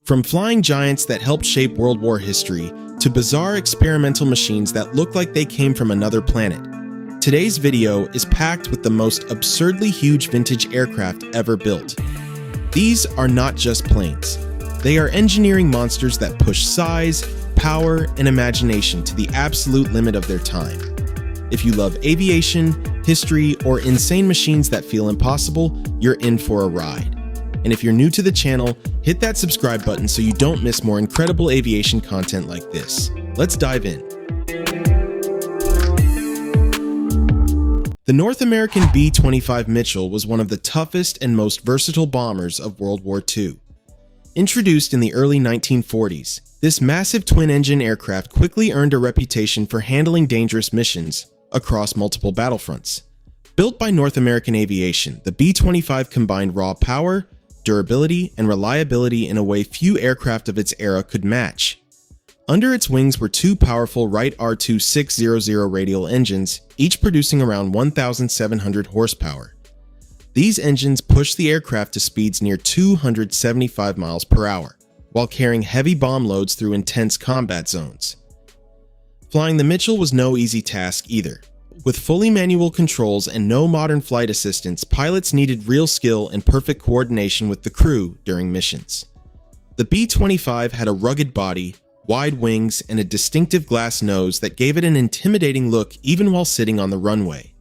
From flying giants that helped shape World War history to bizarre experimental machines that look like they came from another planet, today's video is packed with the most absurdly huge vintage aircraft ever built. These are not just planes. They are engineering monsters that push size, power, and imagination to the absolute limit of their time. If you love aviation, history, or insane machines that feel impossible, you're in for a ride. And if you're new to the channel, hit that subscribe button so you don't miss more incredible aviation content like this. Let's dive in. The North American B-25 Mitchell was one of the toughest and most versatile bombers of World War II. Introduced in the early 1940s, this massive twin-engine aircraft quickly earned a reputation for handling dangerous missions across multiple battlefronts. Built by North American Aviation, the B-25 combined raw power, durability, and reliability in a way few aircraft of its era could match. Under its wings were two powerful Wright R2600 radial engines, each producing around 1,700 horsepower. These engines pushed the aircraft to speeds near 275 miles per hour, while carrying heavy bomb loads through intense combat zones. Flying the Mitchell was no easy task either. With fully manual controls and no modern flight assistance, pilots needed real skill and perfect coordination with the crew during missions. The B-25 had a rugged body, wide wings, and a distinctive glass nose that gave it an intimidating look even while sitting on the runway.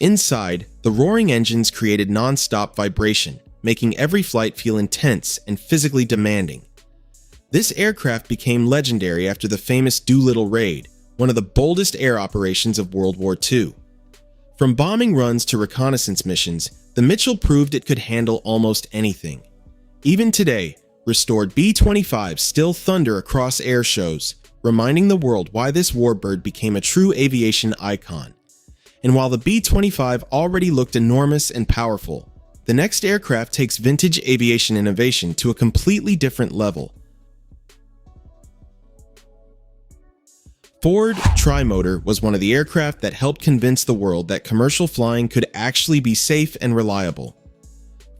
Inside, the roaring engines created non-stop vibration, making every flight feel intense and physically demanding. This aircraft became legendary after the famous Doolittle Raid, one of the boldest air operations of World War II. From bombing runs to reconnaissance missions, the Mitchell proved it could handle almost anything. Even today, restored B-25s still thunder across air shows, reminding the world why this warbird became a true aviation icon. And while the B-25 already looked enormous and powerful, the next aircraft takes vintage aviation innovation to a completely different level. Ford Trimotor was one of the aircraft that helped convince the world that commercial flying could actually be safe and reliable.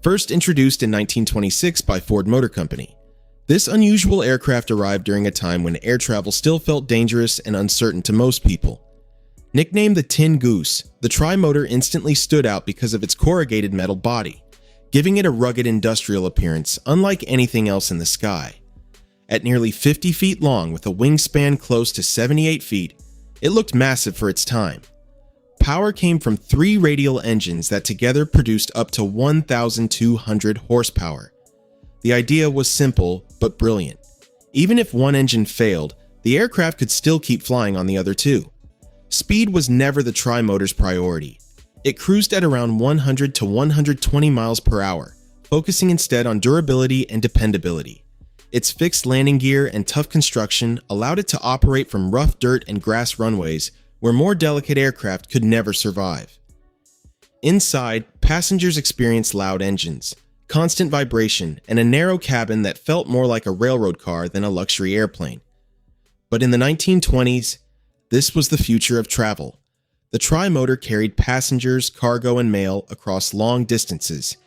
First introduced in 1926 by Ford Motor Company, this unusual aircraft arrived during a time when air travel still felt dangerous and uncertain to most people. Nicknamed the Tin Goose, the Trimotor instantly stood out because of its corrugated metal body, giving it a rugged industrial appearance unlike anything else in the sky. At nearly 50 feet long with a wingspan close to 78 feet, it looked massive for its time. Power came from three radial engines that together produced up to 1,200 horsepower. The idea was simple but brilliant. Even if one engine failed, the aircraft could still keep flying on the other two. Speed was never the Trimotor's priority. It cruised at around 100 to 120 miles per hour, focusing instead on durability and dependability. Its fixed landing gear and tough construction allowed it to operate from rough dirt and grass runways where more delicate aircraft could never survive. Inside, passengers experienced loud engines, constant vibration, and a narrow cabin that felt more like a railroad car than a luxury airplane. But in the 1920s, this was the future of travel. The Trimotor carried passengers, cargo, and mail across long distances,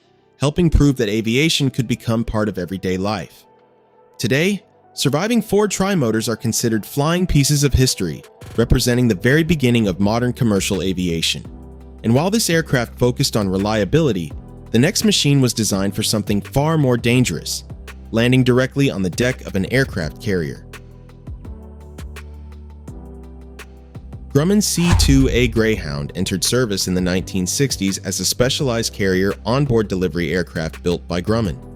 helping prove that aviation could become part of everyday life. Today, surviving Ford Trimotors are considered flying pieces of history, representing the very beginning of modern commercial aviation. And while this aircraft focused on reliability, the next machine was designed for something far more dangerous, landing directly on the deck of an aircraft carrier. Grumman's C-2A Greyhound entered service in the 1960s as a specialized carrier onboard delivery aircraft built by Grumman.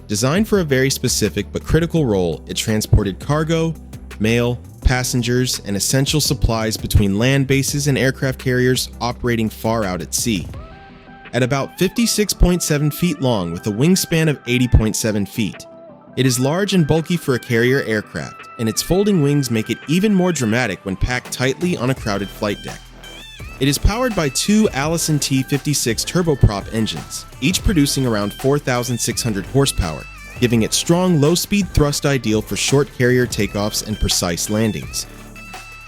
Designed for a very specific but critical role, it transported cargo, mail, passengers, and essential supplies between land bases and aircraft carriers operating far out at sea. At about 56.7 feet long with a wingspan of 80.7 feet, it is large and bulky for a carrier aircraft, and its folding wings make it even more dramatic when packed tightly on a crowded flight deck. It is powered by two Allison T56 turboprop engines, each producing around 4,600 horsepower, giving it strong low-speed thrust ideal for short carrier takeoffs and precise landings.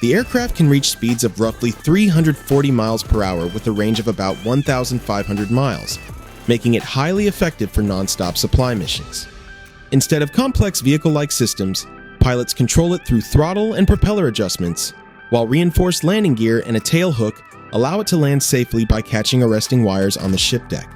The aircraft can reach speeds of roughly 340 miles per hour with a range of about 1,500 miles, making it highly effective for non-stop supply missions. Instead of complex vehicle-like systems, pilots control it through throttle and propeller adjustments, while reinforced landing gear and a tail hook allow it to land safely by catching arresting wires on the ship deck.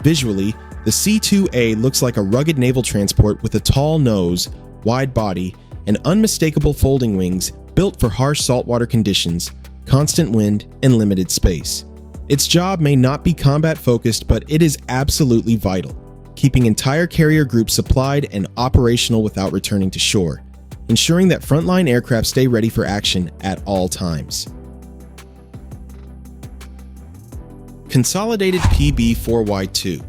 Visually, the C-2A looks like a rugged naval transport with a tall nose, wide body, and unmistakable folding wings built for harsh saltwater conditions, constant wind, and limited space. Its job may not be combat-focused, but it is absolutely vital, keeping entire carrier groups supplied and operational without returning to shore, ensuring that frontline aircraft stay ready for action at all times. Consolidated PB-4Y2.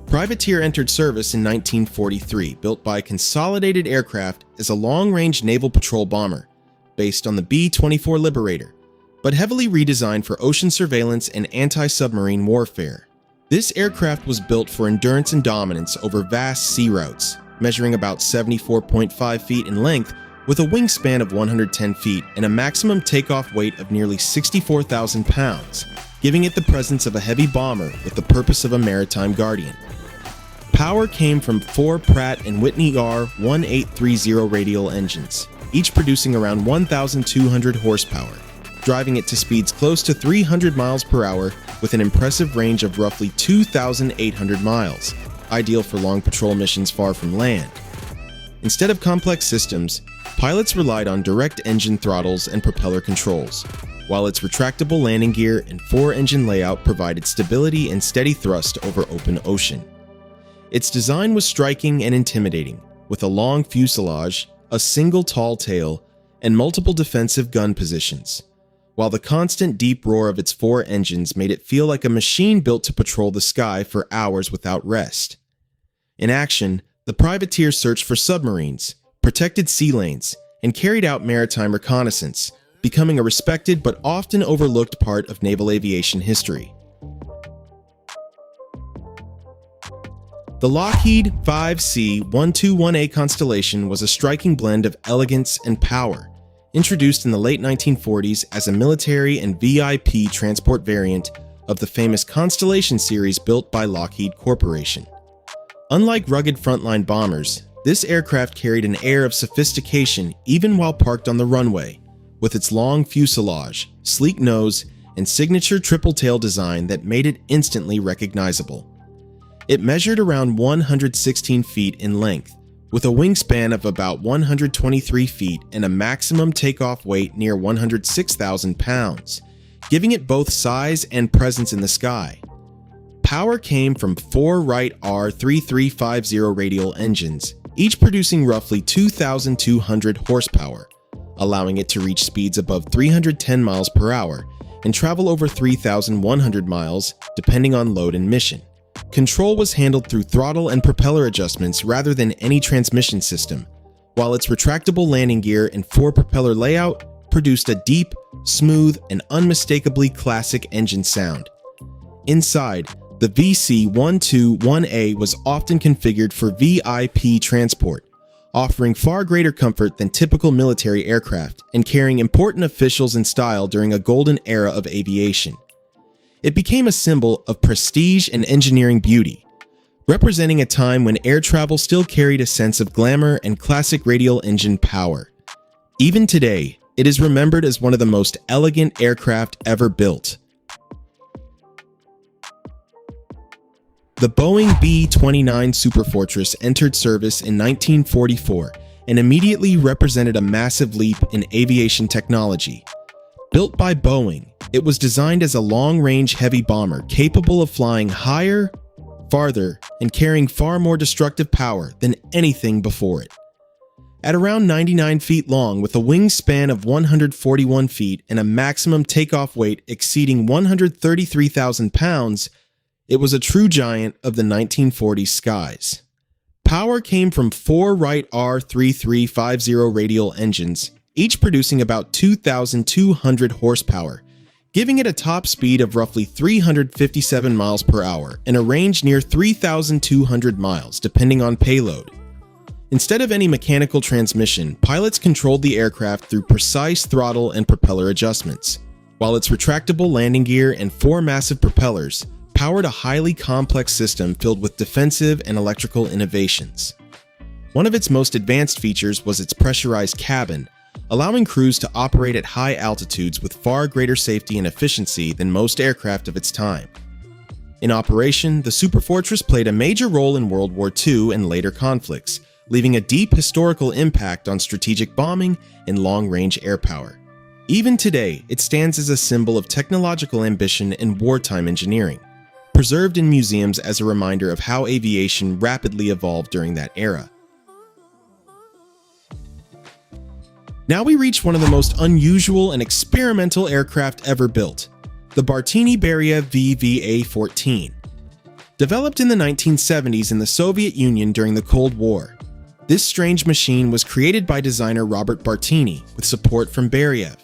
Privateer entered service in 1943, built by Consolidated Aircraft as a long-range naval patrol bomber, based on the B-24 Liberator, but heavily redesigned for ocean surveillance and anti-submarine warfare. This aircraft was built for endurance and dominance over vast sea routes, measuring about 74.5 feet in length with a wingspan of 110 feet and a maximum takeoff weight of nearly 64,000 pounds, giving it the presence of a heavy bomber with the purpose of a maritime guardian. Power came from 4 Pratt & Whitney R1830 radial engines, each producing around 1,200 horsepower, driving it to speeds close to 300 miles per hour with an impressive range of roughly 2,800 miles, ideal for long patrol missions far from land. Instead of complex systems, pilots relied on direct engine throttles and propeller controls, while its retractable landing gear and 4-engine layout provided stability and steady thrust over open ocean. Its design was striking and intimidating, with a long fuselage, a single tall tail, and multiple defensive gun positions, while the constant deep roar of its 4 engines made it feel like a machine built to patrol the sky for hours without rest. In action, the privateer searched for submarines, protected sea lanes, and carried out maritime reconnaissance, becoming a respected but often overlooked part of naval aviation history. The Lockheed 5C-121A Constellation was a striking blend of elegance and power, introduced in the late 1940s as a military and VIP transport variant of the famous Constellation series built by Lockheed Corporation. Unlike rugged frontline bombers, this aircraft carried an air of sophistication even while parked on the runway, with its long fuselage, sleek nose, and signature triple-tail design that made it instantly recognizable. It measured around 116 feet in length, with a wingspan of about 123 feet and a maximum takeoff weight near 106,000 pounds, giving it both size and presence in the sky. Power came from 4 Wright R3350 radial engines, each producing roughly 2,200 horsepower, allowing it to reach speeds above 310 miles per hour and travel over 3,100 miles, depending on load and mission. Control was handled through throttle and propeller adjustments rather than any transmission system, while its retractable landing gear and 4-propeller layout produced a deep, smooth, and unmistakably classic engine sound. Inside, the VC-121A was often configured for VIP transport, offering far greater comfort than typical military aircraft and carrying important officials in style during a golden era of aviation. It became a symbol of prestige and engineering beauty, representing a time when air travel still carried a sense of glamour and classic radial engine power. Even today, it is remembered as one of the most elegant aircraft ever built. The Boeing B-29 Superfortress entered service in 1944 and immediately represented a massive leap in aviation technology. Built by Boeing, it was designed as a long-range heavy bomber capable of flying higher, farther, and carrying far more destructive power than anything before it. At around 99 feet long with a wingspan of 141 feet and a maximum takeoff weight exceeding 133,000 pounds, it was a true giant of the 1940s skies. Power came from 4 Wright R3350 radial engines, each producing about 2,200 horsepower, giving it a top speed of roughly 357 miles per hour and a range near 3,200 miles, depending on payload. Instead of any mechanical transmission, pilots controlled the aircraft through precise throttle and propeller adjustments, while its retractable landing gear and 4 massive propellers powered a highly complex system filled with defensive and electrical innovations. One of its most advanced features was its pressurized cabin, allowing crews to operate at high altitudes with far greater safety and efficiency than most aircraft of its time. In operation, the Superfortress played a major role in World War II and later conflicts, leaving a deep historical impact on strategic bombing and long-range air power. Even today, it stands as a symbol of technological ambition and wartime engineering, preserved in museums as a reminder of how aviation rapidly evolved during that era. Now we reach one of the most unusual and experimental aircraft ever built, the Bartini-Beria VVA-14. Developed in the 1970s in the Soviet Union during the Cold War, this strange machine was created by designer Robert Bartini with support from Beriev.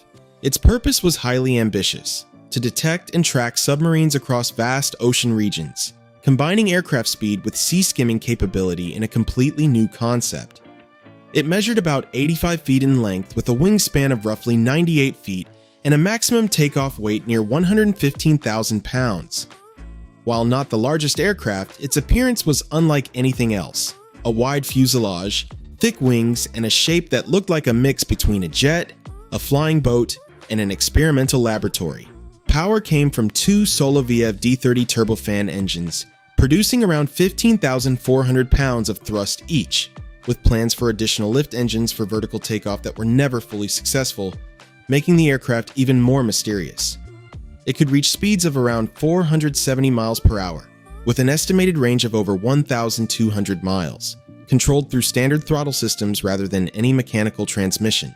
Its purpose was highly ambitious: to detect and track submarines across vast ocean regions, combining aircraft speed with sea-skimming capability in a completely new concept. It measured about 85 feet in length with a wingspan of roughly 98 feet and a maximum takeoff weight near 115,000 pounds. While not the largest aircraft, its appearance was unlike anything else: a wide fuselage, thick wings, and a shape that looked like a mix between a jet, a flying boat, and an experimental laboratory. Power came from two Soloviev D30 turbofan engines, producing around 15,400 pounds of thrust each, with plans for additional lift engines for vertical takeoff that were never fully successful, making the aircraft even more mysterious. It could reach speeds of around 470 miles per hour, with an estimated range of over 1,200 miles, controlled through standard throttle systems rather than any mechanical transmission.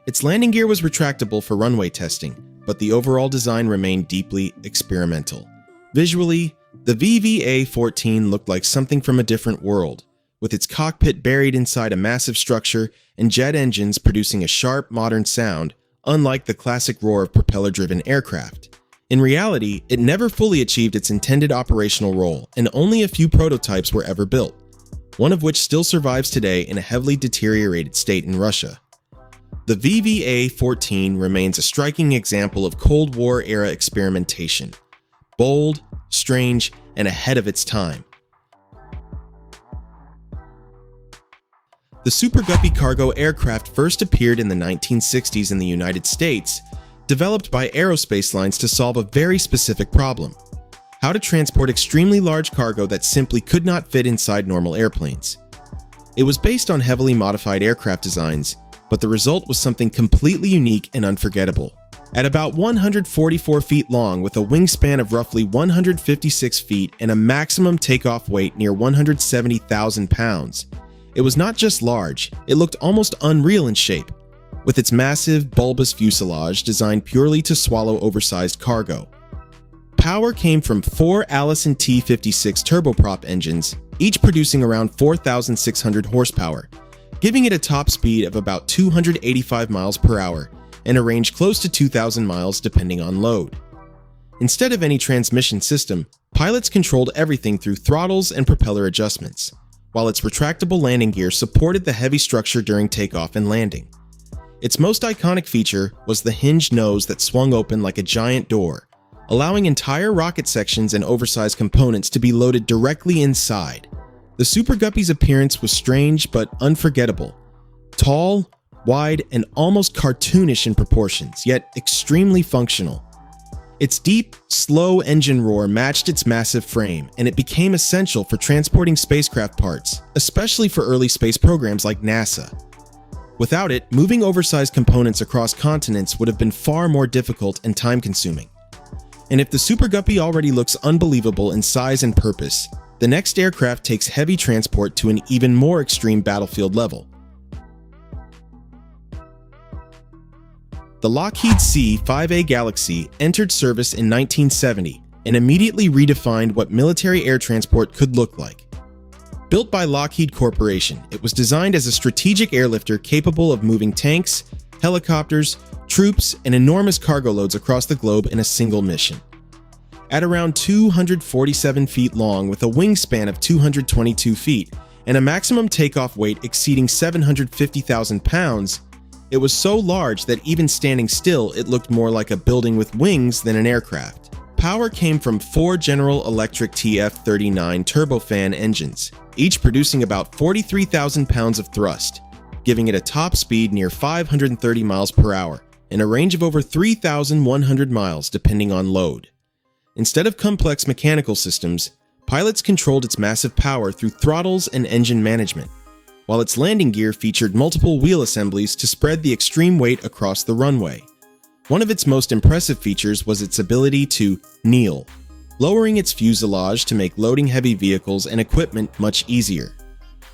Its landing gear was retractable for runway testing, but the overall design remained deeply experimental. Visually, the VVA-14 looked like something from a different world, with its cockpit buried inside a massive structure and jet engines producing a sharp, modern sound, unlike the classic roar of propeller-driven aircraft. In reality, it never fully achieved its intended operational role, and only a few prototypes were ever built, one of which still survives today in a heavily deteriorated state in Russia. The VVA-14 remains a striking example of Cold War-era experimentation: bold, strange, and ahead of its time. The Super Guppy cargo aircraft first appeared in the 1960s in the United States, developed by aerospace lines to solve a very specific problem: how to transport extremely large cargo that simply could not fit inside normal airplanes. It was based on heavily modified aircraft designs, but the result was something completely unique and unforgettable. At about 144 feet long with a wingspan of roughly 156 feet and a maximum takeoff weight near 170,000 pounds, it was not just large, it looked almost unreal in shape, with its massive, bulbous fuselage designed purely to swallow oversized cargo. Power came from four Allison T56 turboprop engines, each producing around 4,600 horsepower, giving it a top speed of about 285 miles per hour and a range close to 2,000 miles depending on load. Instead of any transmission system, pilots controlled everything through throttles and propeller adjustments, while its retractable landing gear supported the heavy structure during takeoff and landing. Its most iconic feature was the hinged nose that swung open like a giant door, allowing entire rocket sections and oversized components to be loaded directly inside. The Super Guppy's appearance was strange but unforgettable: tall, wide, and almost cartoonish in proportions, yet extremely functional. Its deep, slow engine roar matched its massive frame, and it became essential for transporting spacecraft parts, especially for early space programs like NASA. Without it, moving oversized components across continents would have been far more difficult and time-consuming. And if the Super Guppy already looks unbelievable in size and purpose, the next aircraft takes heavy transport to an even more extreme battlefield level. The Lockheed C-5A Galaxy entered service in 1970 and immediately redefined what military air transport could look like. Built by Lockheed Corporation, it was designed as a strategic airlifter capable of moving tanks, helicopters, troops, and enormous cargo loads across the globe in a single mission. At around 247 feet long with a wingspan of 222 feet and a maximum takeoff weight exceeding 750,000 pounds, it was so large that even standing still, it looked more like a building with wings than an aircraft. Power came from 4 General Electric TF39 turbofan engines, each producing about 43,000 pounds of thrust, giving it a top speed near 530 miles per hour and a range of over 3,100 miles depending on load. Instead of complex mechanical systems, pilots controlled its massive power through throttles and engine management, while its landing gear featured multiple wheel assemblies to spread the extreme weight across the runway. One of its most impressive features was its ability to kneel, lowering its fuselage to make loading heavy vehicles and equipment much easier.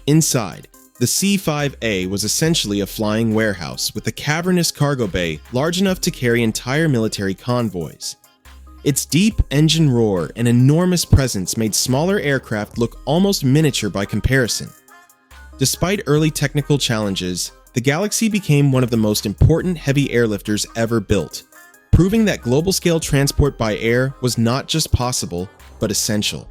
Inside, the C-5A was essentially a flying warehouse with a cavernous cargo bay large enough to carry entire military convoys. Its deep engine roar and enormous presence made smaller aircraft look almost miniature by comparison. Despite early technical challenges, the Galaxy became one of the most important heavy airlifters ever built, proving that global-scale transport by air was not just possible, but essential.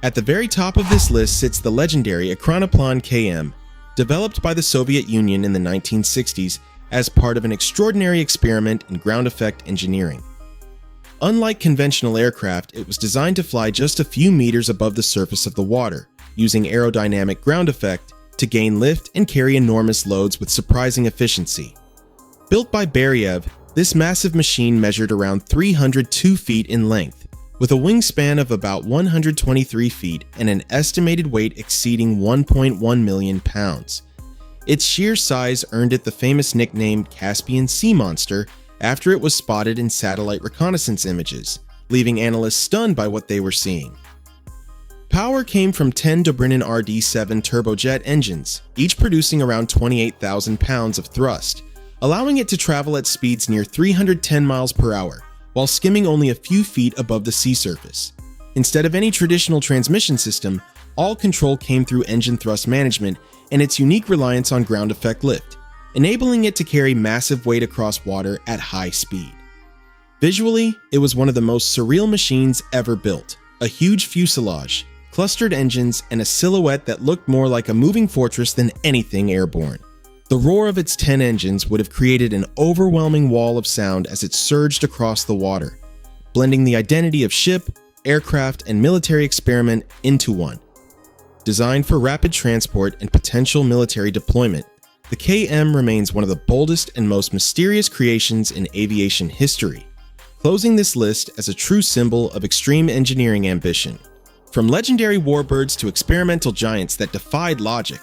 At the very top of this list sits the legendary Ekranoplan KM, developed by the Soviet Union in the 1960s as part of an extraordinary experiment in ground effect engineering. Unlike conventional aircraft, it was designed to fly just a few meters above the surface of the water, using aerodynamic ground effect to gain lift and carry enormous loads with surprising efficiency. Built by Beriev, this massive machine measured around 302 feet in length, with a wingspan of about 123 feet and an estimated weight exceeding 1.1 million pounds. Its sheer size earned it the famous nickname Caspian Sea Monster after it was spotted in satellite reconnaissance images, leaving analysts stunned by what they were seeing. Power came from 10 Dobrynin RD-7 turbojet engines, each producing around 28,000 pounds of thrust, allowing it to travel at speeds near 310 miles per hour, while skimming only a few feet above the sea surface. Instead of any traditional transmission system, all control came through engine thrust management and its unique reliance on ground effect lift, enabling it to carry massive weight across water at high speed. Visually, it was one of the most surreal machines ever built. A huge fuselage, clustered engines, and a silhouette that looked more like a moving fortress than anything airborne. The roar of its 10 engines would have created an overwhelming wall of sound as it surged across the water, blending the identity of ship, aircraft, and military experiment into one. Designed for rapid transport and potential military deployment, the KM remains one of the boldest and most mysterious creations in aviation history, closing this list as a true symbol of extreme engineering ambition. From legendary warbirds to experimental giants that defied logic,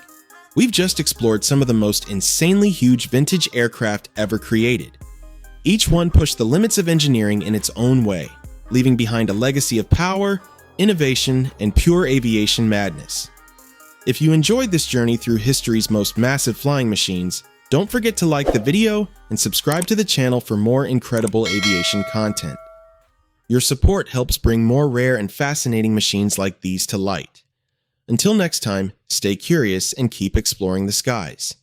we've just explored some of the most insanely huge vintage aircraft ever created. Each one pushed the limits of engineering in its own way, leaving behind a legacy of power, innovation, and pure aviation madness. If you enjoyed this journey through history's most massive flying machines, don't forget to like the video and subscribe to the channel for more incredible aviation content. Your support helps bring more rare and fascinating machines like these to light. Until next time, stay curious and keep exploring the skies.